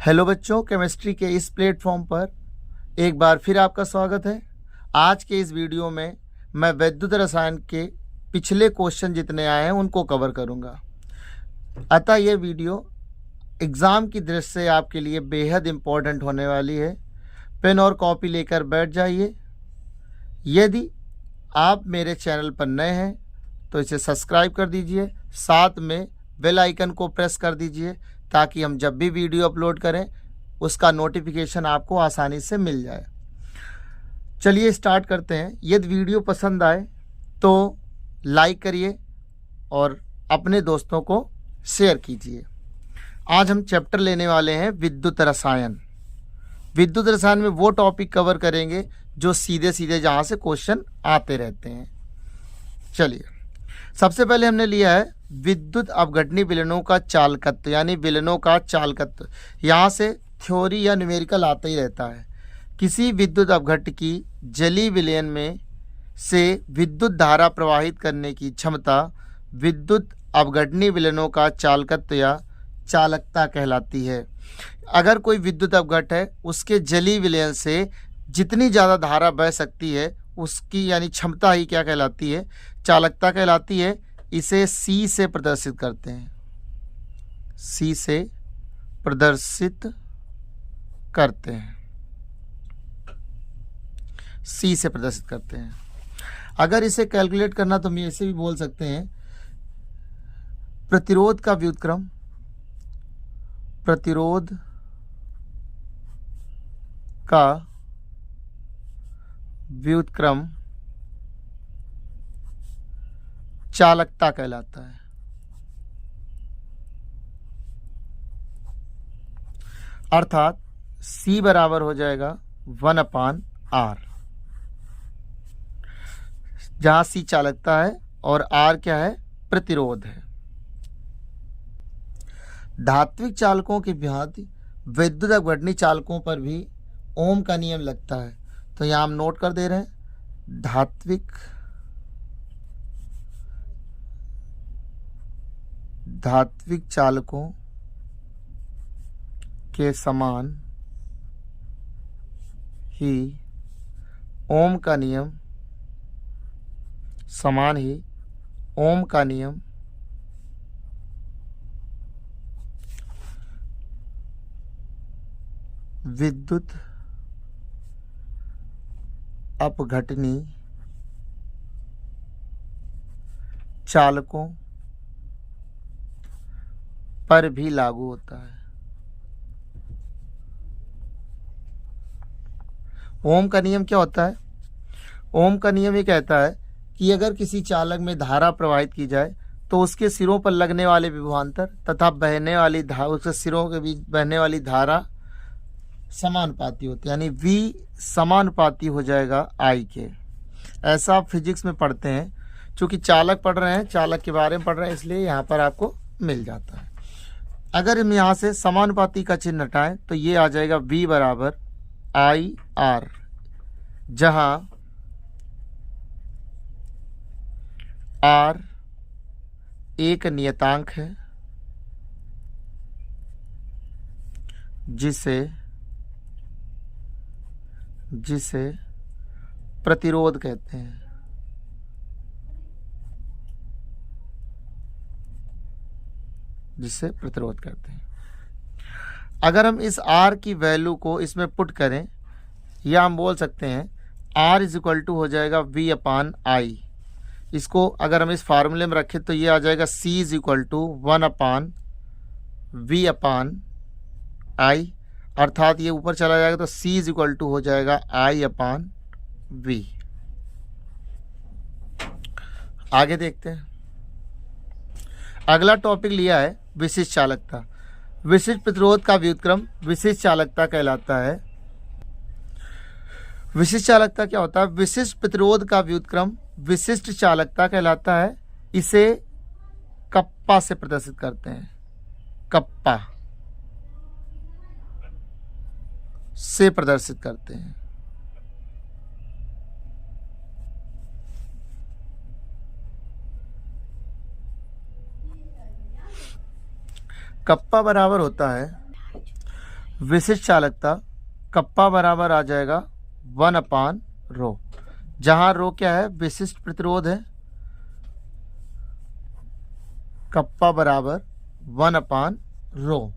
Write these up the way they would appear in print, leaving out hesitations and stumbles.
Hello बच्चों, chemistry के इस प्लेटफॉर्म पर एक बार फिर आपका स्वागत है। आज के इस वीडियो में मैं वैद्युत रसायन के पिछले क्वेश्चन जितने आए हैं उनको कवर करूंगा। अतः यह वीडियो एग्ज़ाम की दृष्टि से आपके लिए बेहद इम्पोर्टेंट होने वाली है। पेन और कॉपी लेकर बैठ जाइए। यदि आप मेरे चैनल पर नए हैं तो इसे सब्सक्राइब कर दीजिए, साथ में बेल आइकन को प्रेस कर दीजिए ताकि हम जब भी वीडियो अपलोड करें उसका नोटिफिकेशन आपको आसानी से मिल जाए। चलिए स्टार्ट करते हैं। यदि वीडियो पसंद आए तो लाइक करिए और अपने दोस्तों को शेयर कीजिए। आज हम चैप्टर लेने वाले हैं विद्युत रसायन। विद्युत रसायन में वो टॉपिक कवर करेंगे जो सीधे सीधे जहाँ से क्वेश्चन आते रहते हैं। चलिए, सबसे पहले हमने लिया है विद्युत अपघटनी विलयनों का चालकत्व, यानी विलयनों का चालकत्व। यहाँ से थ्योरी या न्यूमेरिकल आता ही रहता है। किसी विद्युत अपघट्य की जलीय विलयन में से विद्युत धारा प्रवाहित करने की क्षमता विद्युत अपघटनी विलयनों का चालकत्व या चालकता कहलाती है। अगर कोई विद्युत अपघट्य है, उसके जलीय विलयन से जितनी ज़्यादा धारा बह सकती है उसकी यानी क्षमता ही क्या कहलाती है? चालकता कहलाती है। इसे सी से प्रदर्शित करते हैं, सी से प्रदर्शित करते हैं, सी से प्रदर्शित करते हैं। अगर इसे कैलकुलेट करना तो हम ऐसे भी बोल सकते हैं, प्रतिरोध का व्युत्क्रम, प्रतिरोध का व्युत्क्रम चालकता कहलाता है। अर्थात C बराबर हो जाएगा 1/R, जहां C चालकता है और R क्या है? प्रतिरोध है। धात्विक चालकों की भांति विद्युत अपघटनी चालकों पर भी ओम का नियम लगता है। तो यहां हम नोट कर दे रहे हैं, धात्विक चालकों के समान ही ओम का नियम, समान ही ओम का नियम विद्युत अपघटनी चालकों पर भी लागू होता है। ओम का नियम क्या होता है? ओम का नियम ये कहता है कि अगर किसी चालक में धारा प्रवाहित की जाए तो उसके सिरों पर लगने वाले विभवांतर तथा बहने वाली धारा, उसके सिरों के बीच बहने वाली धारा समानुपाती होती है, यानी V समानुपाती हो जाएगा I के। ऐसा आप फिजिक्स में पढ़ते हैं। चूँकि चालक पढ़ रहे हैं, चालक के बारे में पढ़ रहे हैं, इसलिए यहाँ पर आपको मिल जाता है। अगर हम यहाँ से समानुपाती का चिन्ह हटाएं तो ये आ जाएगा V बराबर IR, जहाँ R एक नियतांक है जिसे प्रतिरोध कहते हैं। जिसे प्रतिरोध करते हैं। अगर हम इस R की वैल्यू को इसमें पुट करें, या हम बोल सकते हैं R इज इक्वल टू हो जाएगा V/I। इसको अगर हम इस फार्मूले में रखें तो ये आ जाएगा C is equal to 1/V/I, अर्थात ये ऊपर चला जाएगा तो C इज इक्वल टू हो जाएगा I/V। आगे देखते हैं। अगला टॉपिक लिया है विशिष्ट चालकता। विशिष्ट प्रतिरोध का व्युत्क्रम विशिष्ट चालकता कहलाता है। विशिष्ट चालकता क्या होता है? विशिष्ट प्रतिरोध का व्युत्क्रम विशिष्ट चालकता कहलाता है। इसे कप्पा से प्रदर्शित करते हैं, कप्पा से प्रदर्शित करते हैं। कप्पा बराबर होता है विशिष्ट चालकता कप्पा बराबर आ जाएगा 1/ρ, जहां रो क्या है, विशिष्ट प्रतिरोध है। कप्पा बराबर 1/ρ।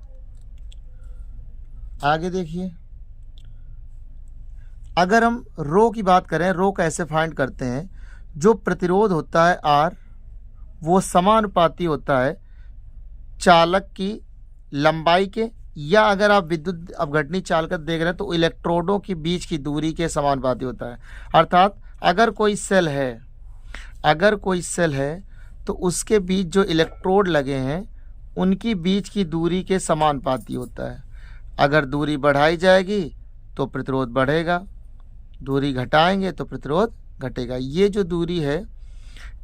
आगे देखिए, अगर हम रो की बात करें, रो कैसे फाइंड करते हैं, जो प्रतिरोध होता है R वो समानुपाती होता है चालक की लंबाई के, या अगर आप विद्युत अपघटनी चालकता देख रहे हैं तो इलेक्ट्रोडों के बीच की दूरी के समानुपाती होता है। अर्थात अगर कोई सेल है तो उसके बीच जो इलेक्ट्रोड लगे हैं उनकी बीच की दूरी के समानुपाती होता है। अगर दूरी बढ़ाई जाएगी तो प्रतिरोध बढ़ेगा, दूरी घटाएंगे तो प्रतिरोध घटेगा। ये जो दूरी है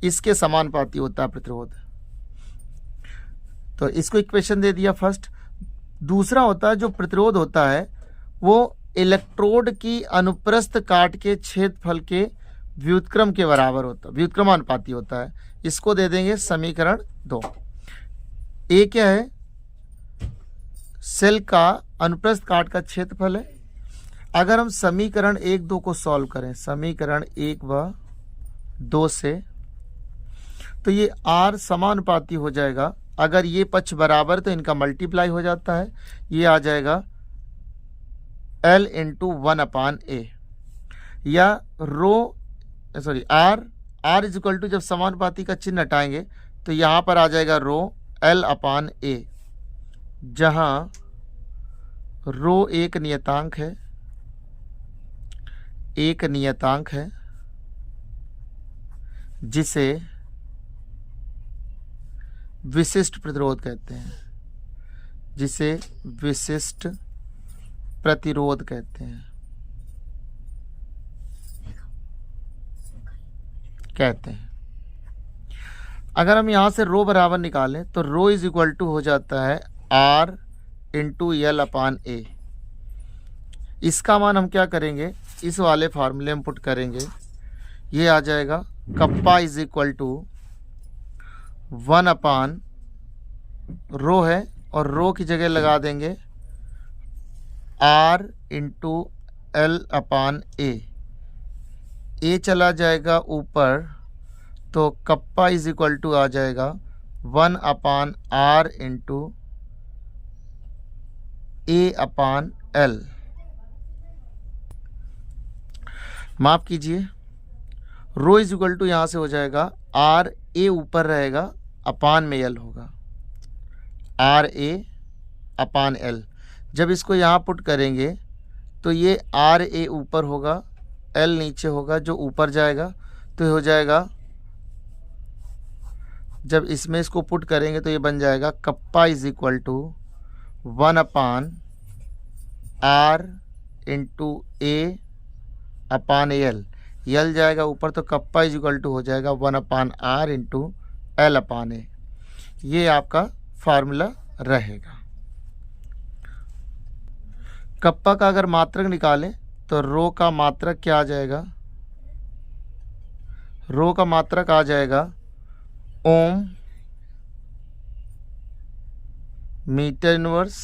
इसके समानुपाती होता है प्रतिरोध। तो इसको इक्वेशन दे दिया फर्स्ट। दूसरा होता है जो प्रतिरोध होता है वो इलेक्ट्रोड की अनुप्रस्थ काट के क्षेत्रफल के व्युत्क्रम के बराबर होता है, व्युत्क्रमानुपाती होता है। इसको दे देंगे समीकरण 2। ए क्या है, सेल का अनुप्रस्थ काट का क्षेत्रफल है। अगर हम समीकरण 1, 2 को सॉल्व करें, समीकरण 1 व 2 से, तो ये R समानुपाती हो जाएगा। अगर ये पक्ष बराबर तो इनका मल्टीप्लाई हो जाता है, ये आ जाएगा L × 1/A, या R इज जब समानुपाती का चिन्ह हटाएंगे तो यहाँ पर आ जाएगा L/A, जहाँ एक नियतांक है, जिसे विशिष्ट प्रतिरोध कहते हैं, अगर हम यहाँ से रो बराबर निकालें तो रो इज इक्वल टू हो जाता है R × L/A। इसका मान हम क्या करेंगे, इस वाले फार्मूले में पुट करेंगे। ये आ जाएगा कप्पा इज इक्वल टू 1/ρ है, और रो की जगह लगा देंगे R × L/A। ए चला जाएगा ऊपर, तो कप्पा इज इक्वल टू आ जाएगा 1/R × A/L। माफ कीजिए, रो इज इक्वल टू यहाँ से हो जाएगा R A ऊपर रहेगा, अपान में L होगा, RA/L। जब इसको यहाँ पुट करेंगे तो ये RA ऊपर होगा, L नीचे होगा, जो ऊपर जाएगा तो हो जाएगा, जब इसमें इसको पुट करेंगे तो ये बन जाएगा kappa is equal to 1/R × A/L। L जाएगा ऊपर तो कप्पा इज इक्वल टू हो जाएगा 1/R × L/A। ये आपका फार्मूला रहेगा। कप्पा का अगर मात्रक निकालें तो रो का मात्रक क्या आ जाएगा, रो का मात्रक आ जाएगा ohm metre inverse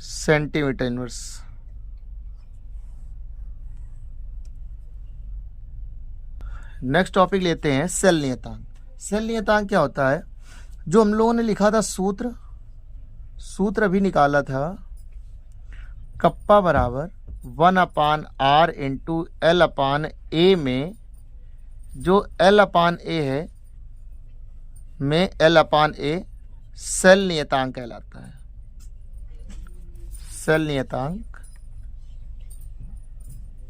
centimetre inverse. Next topic लेते हैं सेल नियतांक। सेल नियतांक क्या होता है, जो हम लोगों ने लिखा था सूत्र अभी निकाला था, कप्पा बराबर 1/R × L/A में जो L/A है में L/A सेल नियतांक कहलाता है। सेल नियतांक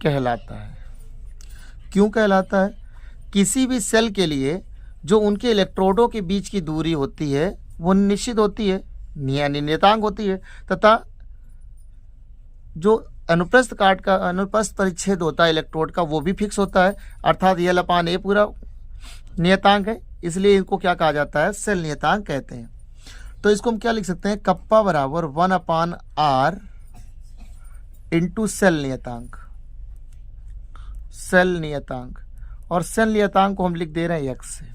कहलाता है। क्यों कहलाता है, किसी भी सेल के लिए जो उनके इलेक्ट्रोडों के बीच की दूरी होती है वो निश्चित होती है, नियतांक होती है, तथा जो अनुप्रस्थ परिच्छेद होता है इलेक्ट्रोड का वो भी फिक्स होता है। अर्थात L/A पूरा नियतांक है, इसलिए इनको क्या कहा जाता है, सेल नियतांक कहते हैं। तो इसको हम क्या लिख सकते हैं, कप्पा बराबर 1/R × सेल नियतांक, और सेल नियतांक को हम लिख दे रहे हैं x से,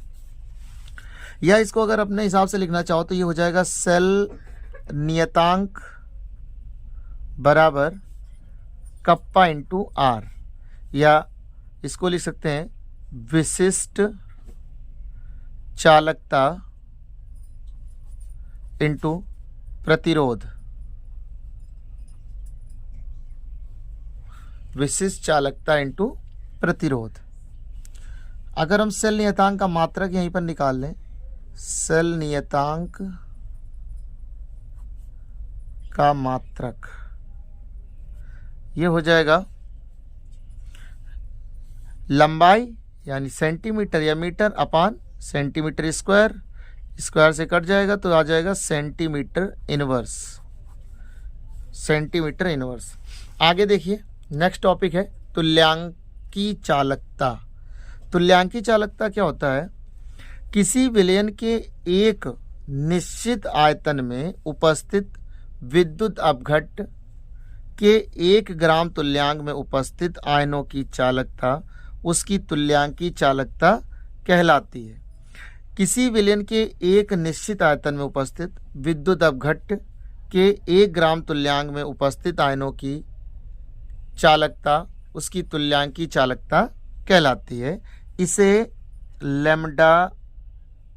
या इसको अगर अपने हिसाब से लिखना चाहो तो ये हो जाएगा सेल नियतांक बराबर कप्पा इंटू आर, या इसको लिख सकते हैं विशिष्ट चालकता इंटू प्रतिरोध। विशिष्ट चालकता इंटू प्रतिरोध। अगर हम सेल नियतांक का मात्रक यहीं पर निकाल लें, सेल नियतांक का मात्रक ये हो जाएगा लंबाई यानी सेंटीमीटर या मीटर अपान सेंटीमीटर स्क्वायर, स्क्वायर से कट जाएगा तो आ जाएगा सेंटीमीटर इनवर्स। Centimetre inverse. आगे देखिए, नेक्स्ट टॉपिक है तुल्यांकी चालकता। तुल्यांकी चालकता क्या होता है? किसी विलयन के एक निश्चित आयतन में उपस्थित विद्युत अपघट्ट के 1 ग्राम तुल्यांक में उपस्थित आयनों की चालकता उसकी तुल्यांकी चालकता कहलाती है। किसी विलयन के एक निश्चित आयतन में उपस्थित विद्युत अपघट्ट के 1 ग्राम तुल्यांक में उपस्थित आयनों की चालकता उसकी तुल्यांकी चालकता कहलाती है। इसे लैम्डा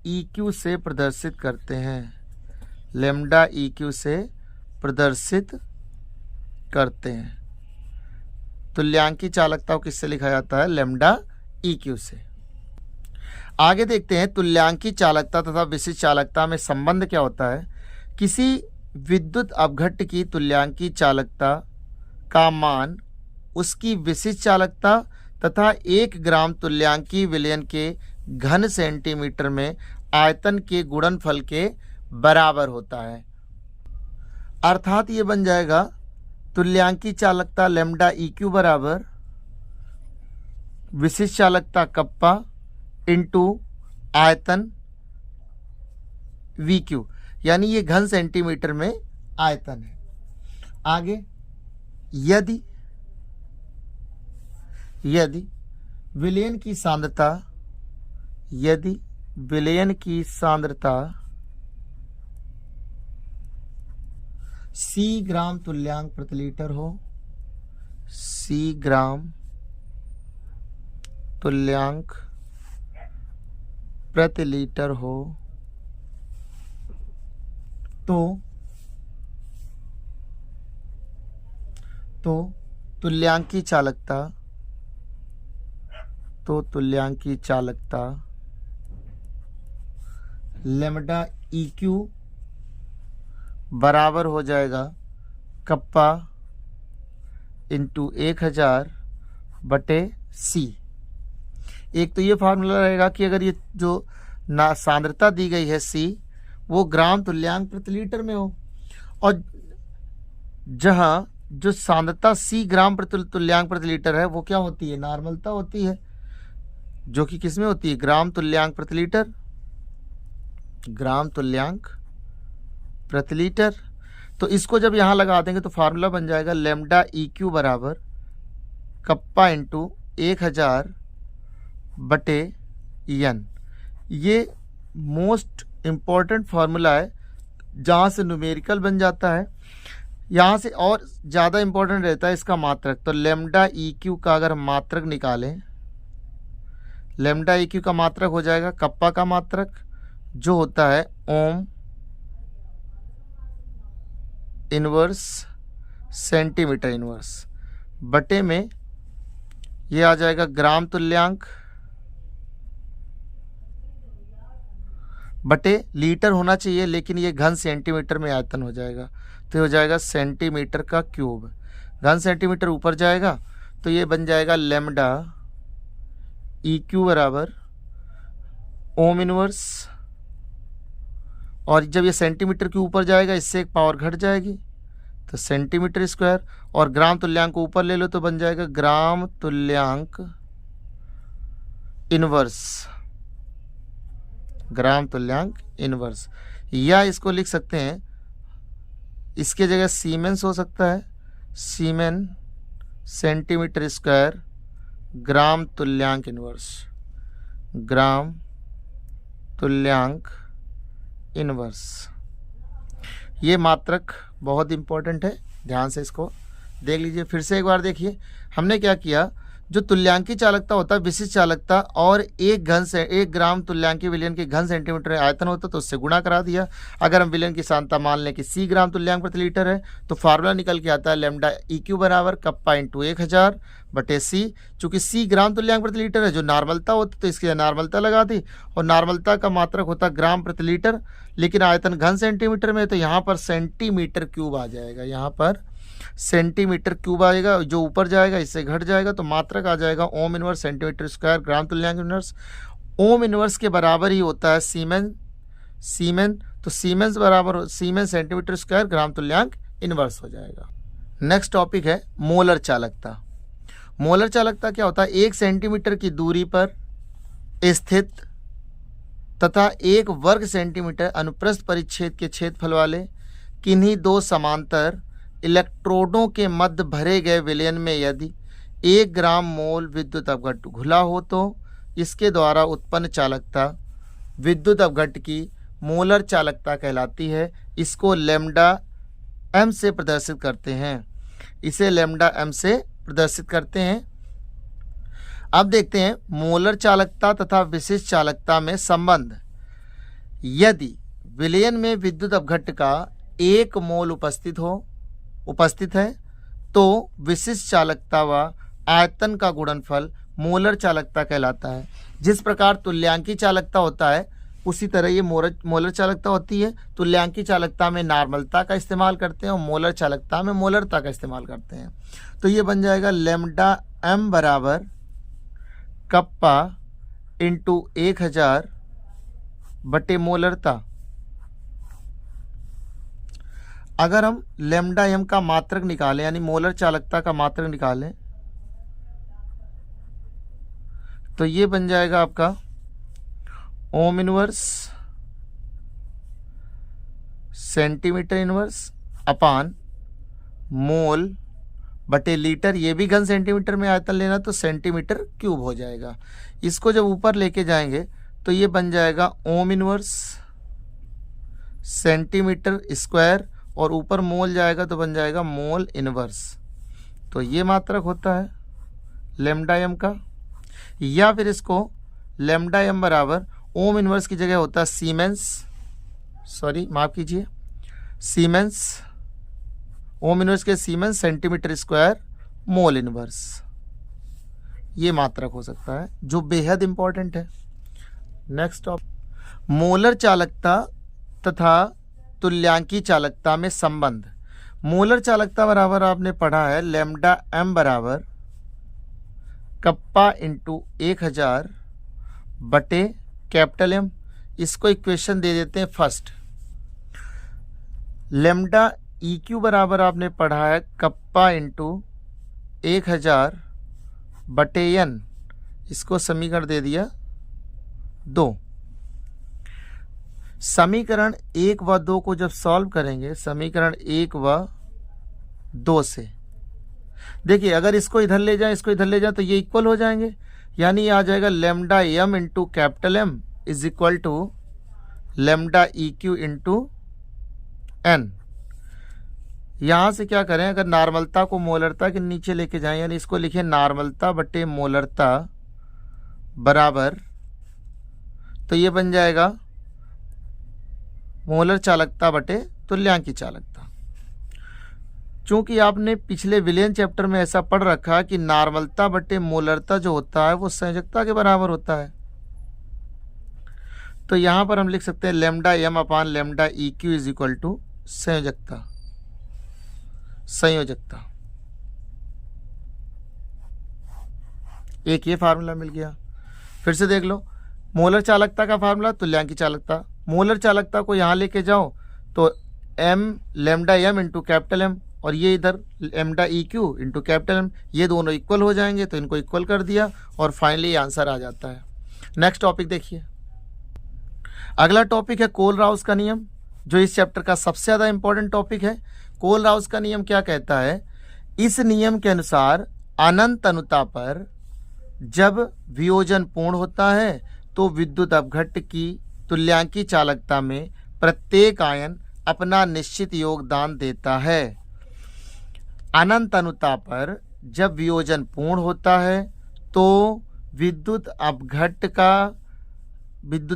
EQ से प्रदर्शित करते हैं। लैम्डा EQ से प्रदर्शित करते हैं। तुल्यांकी चालकता को किससे लिखा जाता है? लैम्डा EQ से। आगे देखते हैं तुल्यांकी चालकता तथा विशिष्ट चालकता में संबंध क्या होता है। किसी विद्युत अपघट्ट की तुल्यांकी चालकता का मान उसकी विशिष्ट चालकता तथा 1 ग्राम तुल्यांकी विलयन के घन सेंटीमीटर में आयतन के गुणनफल के बराबर होता है। अर्थात ये बन जाएगा तुल्यांकी चालकता लैम्डा EQ बराबर विशिष्ट चालकता कप्पा इंटू आयतन VQ, यानी ये घन सेंटीमीटर में आयतन है। आगे, यदि विलयन की सांद्रता C ग्राम तुल्यांक प्रति लीटर हो, C ग्राम तुल्यांक प्रति लीटर हो, तो तुल्यांकी चालकता लैम्डा EQ बराबर हो जाएगा कप्पा इंटू 1000 बटे C। एक तो ये फार्मूला रहेगा कि अगर ये जो सांद्रता दी गई है C वो ग्राम तुल्यांक प्रति लीटर में हो, और जहाँ जो सांद्रता C ग्राम प्रति तुल्यांक प्रति लीटर है वो क्या होती है? नॉर्मलता होती है, जो कि किस में होती है? ग्राम तुल्यांक प्रति लीटर। ग्राम तुल्यांक प्रति लीटर। तो इसको जब यहाँ लगा देंगे तो फार्मूला बन जाएगा लैम्डा EQ बराबर कप्पा इंटू 1000 बटे N। ये मोस्ट इम्पॉर्टेंट फार्मूला है, जहाँ से न्यूमेरिकल बन जाता है। यहाँ से और ज़्यादा इम्पोर्टेंट रहता है इसका मात्रक। तो लैम्डा EQ का अगर हम मात्रक निकालें, लैम्डा EQ का मात्रक हो जाएगा कप्पा का मात्रक जो होता है ओम इनवर्स सेंटीमीटर इनवर्स बटे में ये आ जाएगा ग्राम तुल्यांक बटे लीटर होना चाहिए, लेकिन ये घन सेंटीमीटर में आयतन हो जाएगा तो ये हो जाएगा सेंटीमीटर का क्यूब। घन सेंटीमीटर ऊपर जाएगा तो ये बन जाएगा लैम्डा EQ बराबर ओम इनवर्स, और जब ये सेंटीमीटर के ऊपर जाएगा इससे एक पावर घट जाएगी तो सेंटीमीटर स्क्वायर, और ग्राम तुल्यांक को ऊपर ले लो तो बन जाएगा ग्राम तुल्यांक इनवर्स। ग्राम तुल्यांक इनवर्स, या इसको लिख सकते हैं, इसके जगह सीमेंस हो सकता है, सीमेन सेंटीमीटर स्क्वायर ग्राम तुल्यांक इनवर्स। ग्राम तुल्यांक इनवर्स, ये मात्रक बहुत इंपॉर्टेंट है, ध्यान से इसको देख लीजिए। फिर से एक बार देखिए, हमने क्या किया, जो तुल्यांकी चालकता होता है विशिष्ट चालकता और 1 ग्राम तुल्यांकी विलयन के घन सेंटीमीटर आयतन होता है तो उससे गुणा करा दिया। अगर हम विलयन की सांद्रता मान लें कि सी ग्राम तुल्यांक प्रति लीटर है तो फार्मूला निकल के आता है लैम्डा EQ बराबर कप्पा इंटू 1000 बटे सी। चूँकि सी ग्राम तुल्यांक प्रति लीटर है, जो नॉर्मलता होती तो इसकी नॉर्मलता लगा दी, और नॉर्मलता का मात्रक होता ग्राम प्रति लीटर, लेकिन आयतन घन सेंटीमीटर में, तो यहाँ पर सेंटीमीटर क्यूब आ जाएगा, यहाँ पर सेंटीमीटर क्यूब आएगा, जो ऊपर जाएगा इससे घट जाएगा तो मात्रक आ जाएगा ओम इनवर्स सेंटीमीटर स्क्वायर ग्राम तुल्यांक इनवर्स। ओम इनवर्स के बराबर ही होता है सीमेन, तो सीमेंस बराबर सीमेन सेंटीमीटर स्क्वायर ग्राम तुल्यांक इनवर्स हो जाएगा। नेक्स्ट टॉपिक है मोलर चालकता। मोलर चालकता क्या होता है, 1 सेंटीमीटर की दूरी पर स्थित तथा 1 वर्ग सेंटीमीटर अनुप्रस्थ परिच्छेद के क्षेत्रफल वाले किन्हीं 2 समांतर इलेक्ट्रोडों के मध्य भरे गए विलयन में यदि 1 ग्राम मोल विद्युत अपघट्ट घुला हो तो इसके द्वारा उत्पन्न चालकता विद्युत अपघट्ट की मोलर चालकता कहलाती है। इसको लैम्डा m से प्रदर्शित करते हैं, इसे लैम्डा m से प्रदर्शित करते हैं। अब देखते हैं मोलर चालकता तथा विशिष्ट चालकता में संबंध। यदि विलयन में विद्युत अपघट्ट का 1 मोल उपस्थित है तो विशिष्ट चालकता व आयतन का गुणनफल मोलर चालकता कहलाता है। जिस प्रकार तुल्यांकी चालकता होता है उसी तरह ये मोलर चालकता होती है। तुल्यांकी चालकता में नॉर्मलता का इस्तेमाल करते हैं और मोलर चालकता में मोलरता का इस्तेमाल करते हैं। तो ये बन जाएगा लैम्डा m बराबर कप्पा इंटू 1000 बटे मोलरता। अगर हम लैम्डा m का मात्रक निकालें, यानी मोलर चालकता का मात्रक निकालें, तो ये बन जाएगा आपका ओम इनवर्स सेंटीमीटर इनवर्स अपान मोल बटे लीटर। ये भी घन सेंटीमीटर में आयतन लेना तो सेंटीमीटर क्यूब हो जाएगा। इसको जब ऊपर लेके जाएंगे तो ये बन जाएगा ओम इनवर्स सेंटीमीटर स्क्वायर, और ऊपर मोल जाएगा तो बन जाएगा मोल इनवर्स। तो ये मात्रक होता है लैम्डा m का, या फिर इसको लैम्डा m बराबर ओम इनवर्स की जगह होता है सीमेंस, ओम इनवर्स के siemens centimetre square mole inverse. ये मात्रक हो सकता है जो बेहद इंपॉर्टेंट है। नेक्स्ट टॉपिक मोलर चालकता तथा तुल्यांकी चालकता में संबंध। मोलर चालकता बराबर आपने पढ़ा है लैम्डा m बराबर कप्पा इंटू 1000 बटे कैपिटल M। इसको इक्वेशन दे देते हैं फर्स्ट। लैम्डा EQ बराबर आपने पढ़ा है कप्पा इंटू 1000 बटे n। इसको समीकरण दे दिया 2। समीकरण 1 व 2 को जब सॉल्व करेंगे, समीकरण 1 व 2 से देखिए, अगर इसको इधर ले जाएं इसको इधर ले जाएं तो ये इक्वल हो जाएंगे, यानी ये आ जाएगा lambda m into capital M is equal to lambda EQ into n। यहाँ से क्या करें, अगर नॉर्मलता को मोलरता के नीचे लेके जाएं, यानी इसको लिखें नॉर्मलता बटे मोलरता बराबर, तो ये बन जाएगा मोलर चालकता बटे तुल्यांकी चालकता। चूंकि आपने पिछले विलयन चैप्टर में ऐसा पढ़ रखा है कि नॉर्मलता बटे मोलरता जो होता है वो संयोजकता के बराबर होता है, तो यहाँ पर हम लिख सकते हैं lambda m upon lambda EQ is equal to संयोजकता। एक ये फार्मूला मिल गया। फिर से देख लो, मोलर चालकता का फार्मूला तुल्यांकी चालकता। मोलर चालकता को यहाँ लेके जाओ तो m lambda m into capital M, और ये इधर lambda EQ into capital M, ये दोनों इक्वल हो जाएंगे तो इनको इक्वल कर दिया और फाइनली आंसर आ जाता है। नेक्स्ट टॉपिक देखिए। अगला टॉपिक है कोल-राउस का नियम, जो इस चैप्टर का सबसे ज़्यादा इंपॉर्टेंट टॉपिक है। कोल-राउस का नियम क्या कहता है, इस नियम के अनुसार अनंत अनुता पर जब वियोजन पूर्ण होता है तो विद्युत अपघट्ट की तुल्यांकी चालकता में प्रत्येक आयन अपना निश्चित योगदान देता है। अनंत अनुता पर जब वियोजन पूर्ण होता है तो विद्युत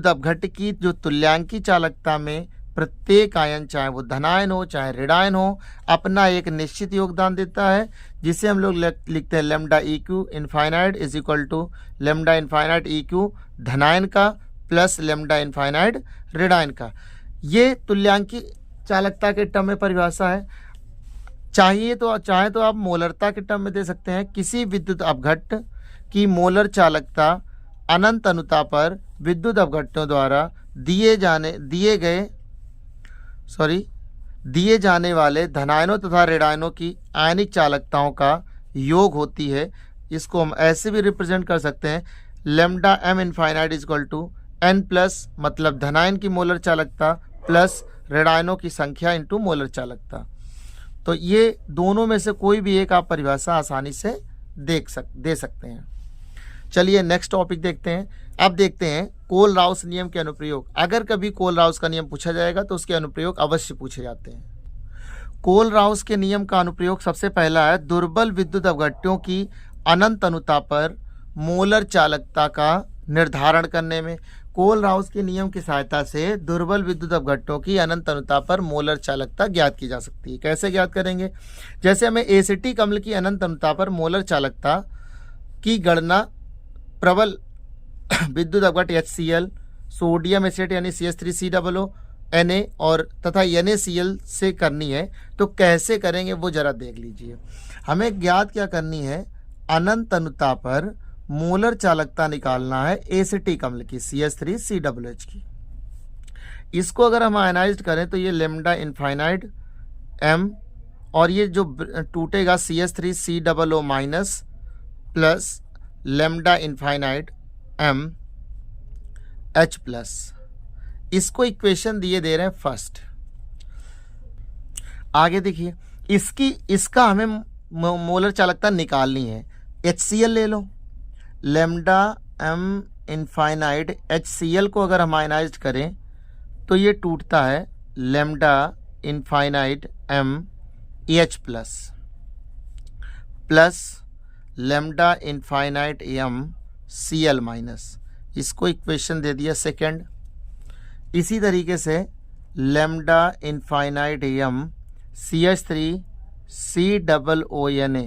अपघट्ट की जो तुल्यांकी चालकता में प्रत्येक आयन, चाहे वो धनायन हो चाहे ऋणायन हो, अपना एक निश्चित योगदान देता है, जिसे हम लोग लिखते हैं lambda E Q infinite is equal to lambda infinite E Q धनायन का प्लस लेमडा इनफाइनाइट ऋणायन का। ये तुल्यांकी चालकता के टर्म में परिभाषा है। चाहे तो आप मोलरता के टर्म में दे सकते हैं। किसी विद्युत अपघट्ट की मोलर चालकता अनंत अनुता पर विद्युत अपघट्टों द्वारा दिए जाने वाले धनायनों तथा ऋणायनों की आयनिक चालकताओं का योग होती है। इसको हम ऐसे भी रिप्रेजेंट कर सकते हैं, lambda M infinite is equal to N plus, मतलब धनायन की मोलर चालकता प्लस ऋणायनों की संख्या इंटू मोलर चालकता। तो ये दोनों में से कोई भी एक आप परिभाषा आसानी से दे सकते हैं। चलिए नेक्स्ट टॉपिक देखते हैं। अब देखते हैं कोल-राउस नियम के अनुप्रयोग। अगर कभी कोल-राउस का नियम पूछा जाएगा तो उसके अनुप्रयोग अवश्य पूछे जाते हैं। कोल-राउस के नियम का अनुप्रयोग सबसे पहला है दुर्बल विद्युत अपघट्टों की अनंत अनुता पर मोलर चालकता का निर्धारण करने में। कोल-राउस के नियम की सहायता से दुर्बल विद्युत अपघट्टों की अनंत अनुता पर मोलर चालकता ज्ञात की जा सकती है। कैसे ज्ञात करेंगे? जैसे हमें एसिटिक अम्ल की अनंत अनुता पर मोलर चालकता की गणना प्रबल विद्युत अपघट्ट HCl, सोडियम एसिड यानी CH3COO Na और तथा NaCl से करनी है, तो कैसे करेंगे वो जरा देख लीजिए। हमें ज्ञात क्या करनी है? अनंत अनुता पर मोलर चालकता निकालना है एसिटिक अम्ल की CH3COOH की। इसको अगर हम आयनाइज्ड करें तो ये लेमडा इनफाइनाइट M और ये जो टूटेगा CH3COO minus plus lambda infinite M H plus. इसको इक्वेशन दे रहे हैं फर्स्ट। आगे देखिए, इसका हमें मोलर चालकता निकालनी है। HCl ले लो, लेमडा M इनफाइनाइट HCl को अगर हम आयनाइज्ड करें तो ये टूटता है lambda infinite M AH plus plus lambda infinite M Cl minus. इसको इक्वेशन दे दिया सेकेंड। इसी तरीके से लेमडा इनफाइनाइट M CH3COONA,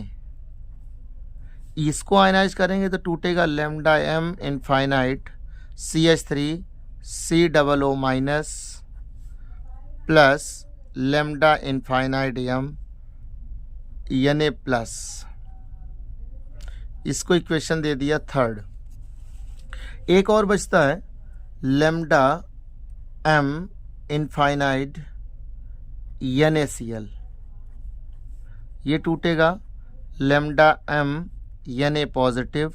इसको आयनाइज करेंगे तो टूटेगा lambda M infinite CH3COO minus plus lambda infinite M Na plus. इसको इक्वेशन दे दिया थर्ड। एक और बचता है लेमडा M इनफाइनाइट NaCl, ये टूटेगा lambda M Na positive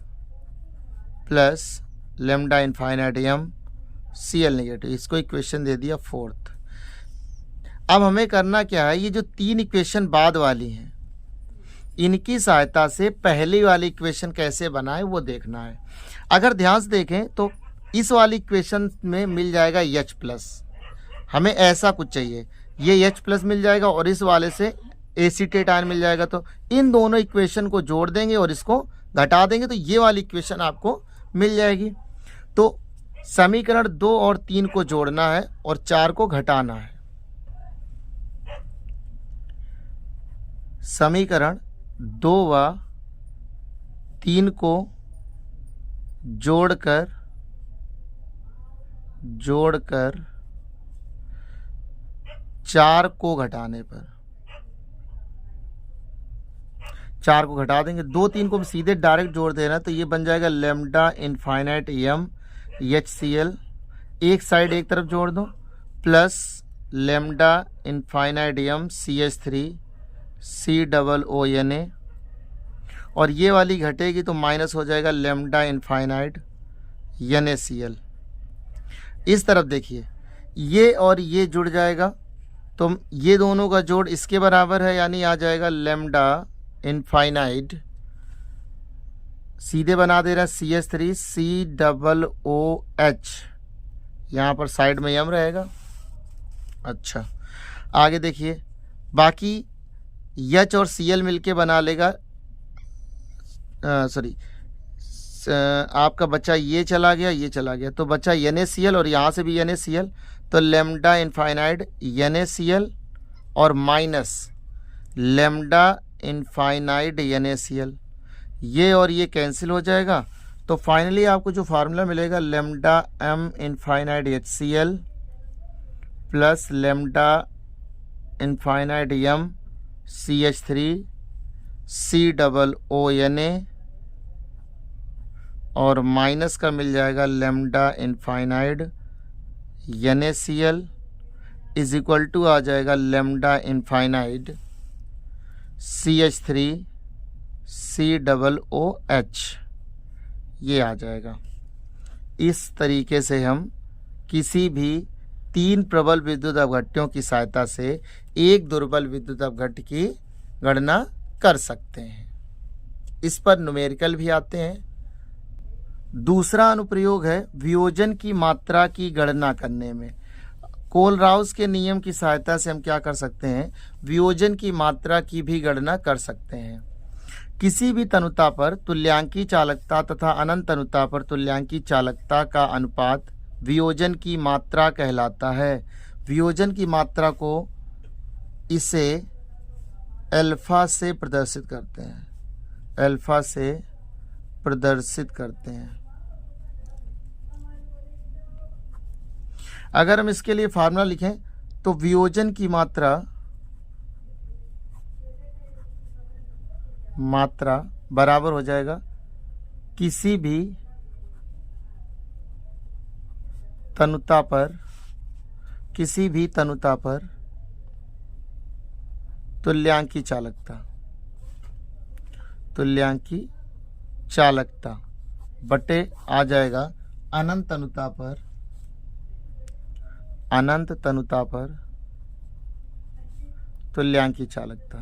plus lambda infinite M Cl negative. इसको इक्वेशन दे दिया फोर्थ। अब हमें करना क्या है? ये जो तीन इक्वेशन बाद वाली हैं इनकी सहायता से पहली वाली इक्वेशन कैसे बनाए वो देखना है। अगर ध्यान से देखें तो इस वाली इक्वेशन में मिल जाएगा H प्लस, हमें ऐसा कुछ चाहिए, ये H प्लस मिल जाएगा और इस वाले से एसीटेट आयन मिल जाएगा। तो इन दोनों इक्वेशन को जोड़ देंगे और इसको घटा देंगे तो ये वाली इक्वेशन आपको मिल जाएगी। तो समीकरण 2 और 3 को जोड़ना है और 4 को घटाना है। समीकरण 2 व 3 को जोड़कर 4 को घटाने पर 4 को घटा देंगे। 2 3 को सीधे डायरेक्ट जोड़ देना तो ये बन जाएगा लेमडा इनफाइनाइट M HCl, एक साइड एक तरफ जोड़ दो, plus lambda infinite M CH3COONA और ये वाली घटेगी तो माइनस हो जाएगा लेमडा इनफाइनाइट NaCl। इस तरफ देखिए ये और ये जुड़ जाएगा तो ये दोनों का जोड़ इसके बराबर है, यानी आ जाएगा लेमडा इनफाइनाइट, सीधे बना दे रहा है CH3COOH, यहाँ पर साइड में M रहेगा। अच्छा आगे देखिए, बाकी H और Cl मिलके बना लेगा, सॉरी, आपका बचा ये चला गया, ये चला गया, तो बचा NaCl और यहाँ से भी NaCl, तो लैम्डा इनफाइनाइट NaCl और माइनस लैम्डा इनफाइनाइट NaCl, ये और ये कैंसिल हो जाएगा। तो फाइनली आपको जो फार्मूला मिलेगा lambda m infinite HCl plus lambda infinite m CH3 COONA और माइनस का मिल जाएगा lambda infinite NaCl is equal to आ जाएगा लैम्डा इनफाइनाइट CH3 COOH, ये आ जाएगा। इस तरीके से हम किसी भी 3 प्रबल विद्युत अपघट्यों की सहायता से एक दुर्बल विद्युत अपघट्य की गणना कर सकते हैं। इस पर न्यूमेरिकल भी आते हैं। दूसरा अनुप्रयोग है वियोजन की मात्रा की गणना करने में। कोलराउस के नियम की सहायता से हम क्या कर सकते हैं, वियोजन की मात्रा की भी गणना कर सकते हैं। किसी भी तनुता पर तुल्यांकी चालकता तथा अनंत तनुता पर तुल्यांकी चालकता का अनुपात वियोजन की मात्रा कहलाता है। वियोजन की मात्रा को इसे अल्फा से प्रदर्शित करते हैं, अल्फा से प्रदर्शित करते हैं। अगर हम इसके लिए फार्मूला लिखें तो वियोजन की मात्रा बराबर हो जाएगा किसी भी तनुता पर तुल्यांकी चालकता बटे आ जाएगा अनंत तनुता पर तुल्यांकी चालकता,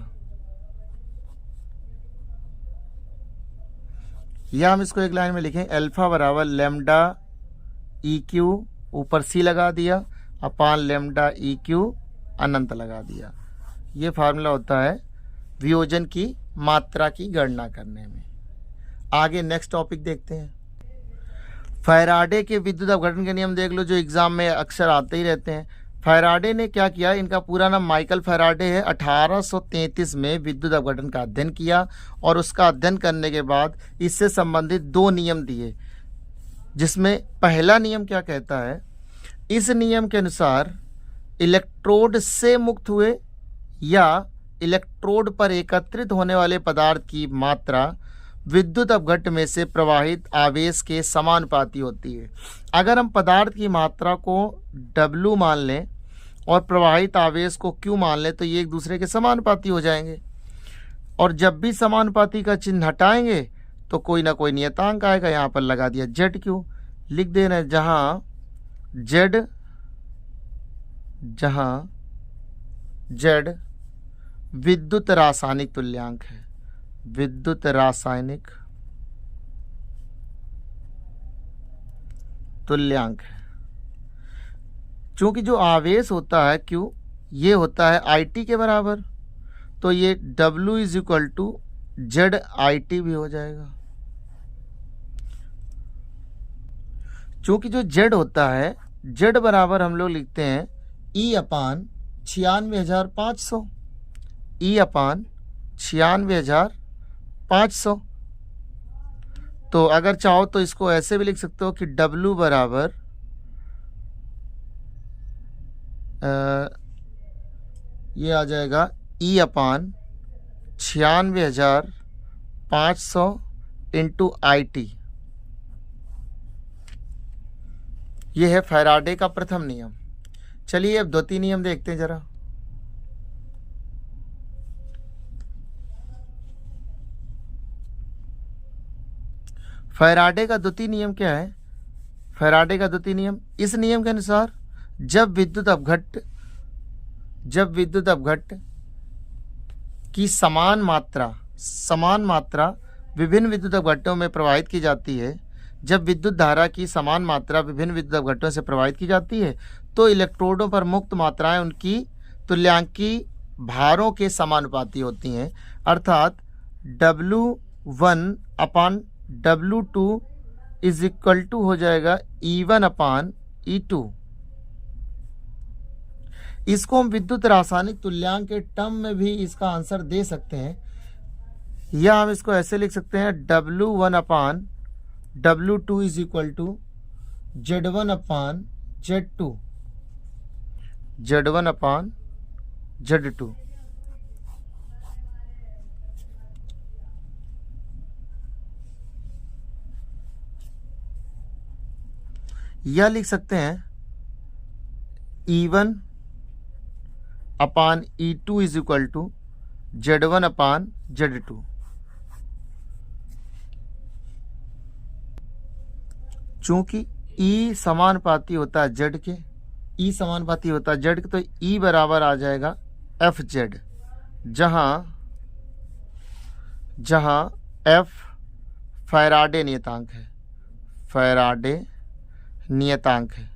या हम इसको एक लाइन में लिखें अल्फा बराबर लैम्डा EQ ऊपर C लगा दिया अपान लैम्डा EQ अनंत लगा दिया। ये फार्मूला होता है वियोजन की मात्रा की गणना करने में। आगे नेक्स्ट टॉपिक देखते हैं। फैराडे के विद्युत अपघटन के नियम देख लो, जो एग्जाम में अक्सर आते ही रहते हैं। फैराडे ने क्या किया, इनका पूरा नाम माइकल फैराडे है। 1833 में विद्युत अपघटन का अध्ययन किया और उसका अध्ययन करने के बाद इससे संबंधित 2 नियम दिए, जिसमें पहला नियम क्या कहता है, इस नियम के अनुसार इलेक्ट्रोड से मुक्त हुए या इलेक्ट्रोड पर एकत्रित होने वाले पदार्थ की मात्रा विद्युत अपघट्य में से प्रवाहित आवेश के समानुपाती होती है। अगर हम पदार्थ की मात्रा को W मान लें और प्रवाहित आवेश को Q मान लें तो ये एक दूसरे के समानुपाती हो जाएंगे। और जब भी समानुपाती का चिन्ह हटाएंगे तो कोई ना कोई नियतांक आएगा। यहाँ पर लगा दिया ZQ, लिख देना जहाँ Z विद्युत रासायनिक तुल्यांक है, विद्युत रासायनिक तुल्यांक है। चूंकि जो आवेश होता है Q, ये होता है IT के बराबर, तो ये W is equal to ZIT भी हो जाएगा। चूंकि जो Z होता है, Z बराबर हम लोग लिखते हैं E अपान 96,500, E अपान 96,500। तो अगर चाहो तो इसको ऐसे भी लिख सकते हो कि W बराबर ये आ जाएगा E अपान 96,500 इंटू IT। ये है फैराडे का प्रथम नियम। चलिए अब द्वितीय नियम देखते हैं जरा। फैराडे का द्वितीय नियम क्या है? फैराडे का द्वितीय नियम, इस नियम के अनुसार जब विद्युत अपघट्य की समान मात्रा विभिन्न विद्युत अपघट्यों में प्रवाहित की जाती है, जब विद्युत धारा की समान मात्रा विभिन्न विद्युत अपघट्यों से प्रवाहित की जाती है, तो इलेक्ट्रोडों पर मुक्त मात्राएं उनकी तुल्यांकी भारों के समानुपाती होती हैं, अर्थात W1/W2 इज इक्वल टू हो जाएगा E1/E2। इसको हम विद्युत रासायनिक तुल्यांक के टर्म में भी इसका आंसर दे सकते हैं, या हम इसको ऐसे लिख सकते हैं W1/W2 is equal to Z1/Z2, Z1/Z2। या लिख सकते हैं E1/E2 is equal to Z1/Z2। चूंकि E समानुपाती होता है Z के, E समानुपाती होता है Z के, तो E बराबर आ जाएगा FZ, जहां F फैराडे नियतांक है, फैराडे नियतांक है,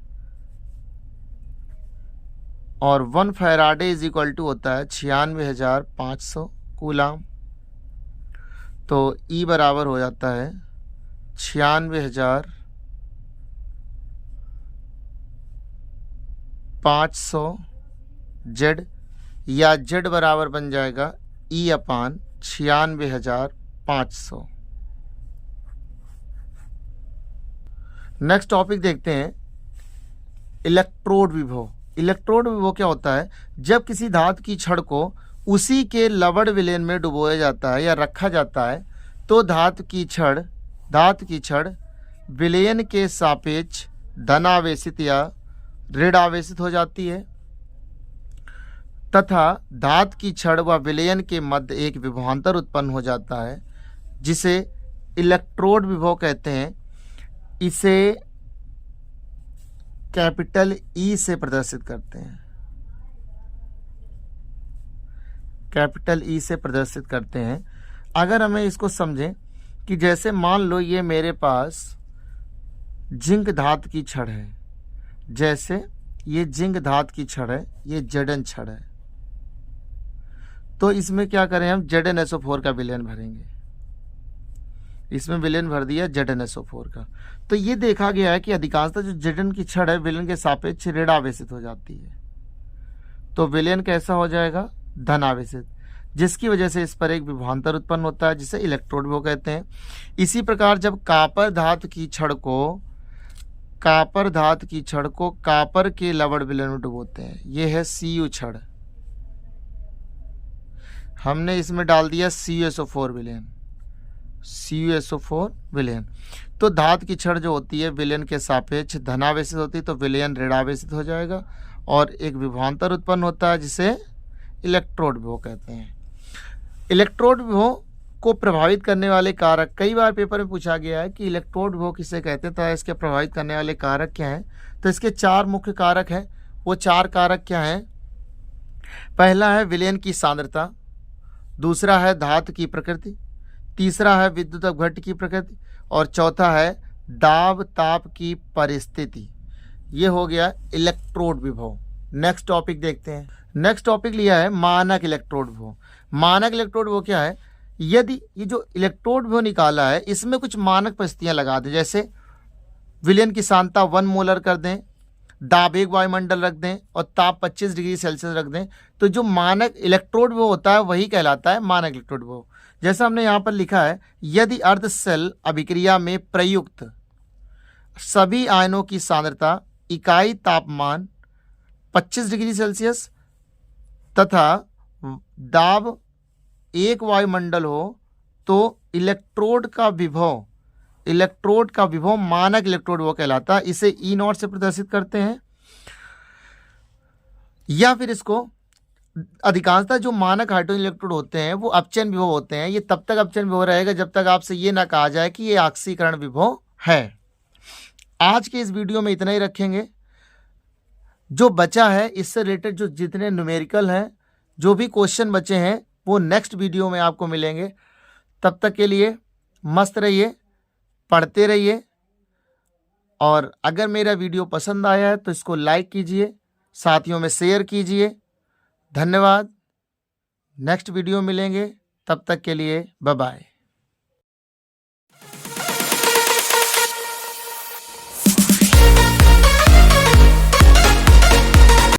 और 1 फैराडे इज इक्वल टू होता है 96,500 कूलाम। तो E बराबर हो जाता है 96,500 Z, या Z बराबर बन जाएगा E/96,500। नेक्स्ट टॉपिक देखते हैं, इलेक्ट्रोड विभव। इलेक्ट्रोड विभव क्या होता है? जब किसी धातु की छड़ को उसी के लवण विलयन में डुबोया जाता है या रखा जाता है, तो धातु की छड़ विलयन के सापेक्ष धनावेशित या ऋण आवेशित हो जाती है, तथा धातु की छड़ व विलयन के मध्य एक विभवांतर उत्पन्न हो जाता है, जिसे इलेक्ट्रोड विभव कहते हैं। इसे कैपिटल E से प्रदर्शित करते हैं, कैपिटल E से प्रदर्शित करते हैं। अगर हमें इसको समझें कि जैसे मान लो ये मेरे पास जिंक धातु की छड़ है, जैसे ये जिंक धातु की छड़ है, ये Zn छड़ है, तो इसमें क्या करें हम ZnSO4 का विलयन भरेंगे। इसमें विलयन भर दिया ZnSO4 का, तो ये देखा गया है कि अधिकांशतः जो Zn की छड़ है विलयन के सापेक्ष ऋण आवेशित हो जाती है, तो विलयन कैसा हो जाएगा? धन आवेशित, जिसकी वजह से इस पर एक विभवांतर उत्पन्न होता है, जिसे इलेक्ट्रोड विभव कहते हैं। इसी प्रकार जब कॉपर धातु की छड़ को कॉपर के लवण विलयन में डुबोते हैं, ये है Cu छड़, हमने इसमें डाल दिया CuSO4 विलयन, CuSO4 विलयन, तो धातु की छड़ जो होती है विलयन के सापेक्ष धनावेशित होती है, तो विलयन ऋणावेशित हो जाएगा और एक विभवांतर उत्पन्न होता है, जिसे इलेक्ट्रोड विभव कहते हैं। इलेक्ट्रोड विभव को प्रभावित करने वाले कारक, कई बार पेपर में पूछा गया है कि इलेक्ट्रोड विभव किसे कहते हैं, तो इसके प्रभावित करने वाले कारक क्या हैं? तो इसके 4 मुख्य कारक हैं। वो 4 कारक क्या हैं? पहला है विलयन की सांद्रता, दूसरा है धातु की प्रकृति, तीसरा है विद्युत अपघट्य की प्रकृति, और चौथा है दाब ताप की परिस्थिति। ये हो गया इलेक्ट्रोड विभव। नेक्स्ट टॉपिक देखते हैं। नेक्स्ट टॉपिक लिया है मानक इलेक्ट्रोड विभव। मानक इलेक्ट्रोड विभव क्या है? यदि ये जो इलेक्ट्रोड विभव निकाला है, इसमें कुछ मानक परिस्थितियां लगा दें, जैसे विलयन की सांद्रता 1 मोलर कर दें, दाब 1 वायुमंडल रख दें और ताप 25 डिग्री सेल्सियस रख दें, तो जो मानक इलेक्ट्रोड विभव होता है वही कहलाता है मानक इलेक्ट्रोड विभव। जैसा हमने यहाँ पर लिखा है, यदि अर्ध सेल अभिक्रिया में प्रयुक्त सभी आयनों की सांद्रता इकाई तापमान 25 डिग्री सेल्सियस तथा दाब 1 वायुमंडल हो, तो इलेक्ट्रोड का विभव मानक इलेक्ट्रोड विभव कहलाता है। इसे E0 से प्रदर्शित करते हैं, या फिर इसको अधिकांशतः जो मानक हाइड्रोजन इलेक्ट्रोड होते हैं वो अपचयन विभव होते हैं। ये तब तक अपचयन विभव रहेगा जब तक आपसे ये ना कहा जाए कि ये ऑक्सीकरण विभव है। आज के इस वीडियो में इतना ही रखेंगे। जो बचा है इससे रिलेटेड जो जितने न्यूमेरिकल हैं, जो भी क्वेश्चन बचे हैं, वो नेक्स्ट वीडियो में आपको मिलेंगे। तब तक के लिए मस्त रहिए, पढ़ते रहिए, और अगर मेरा वीडियो पसंद आया है तो इसको लाइक कीजिए, साथियों में शेयर कीजिए। धन्यवाद। नेक्स्ट वीडियो मिलेंगे, तब तक के लिए बाय बाय।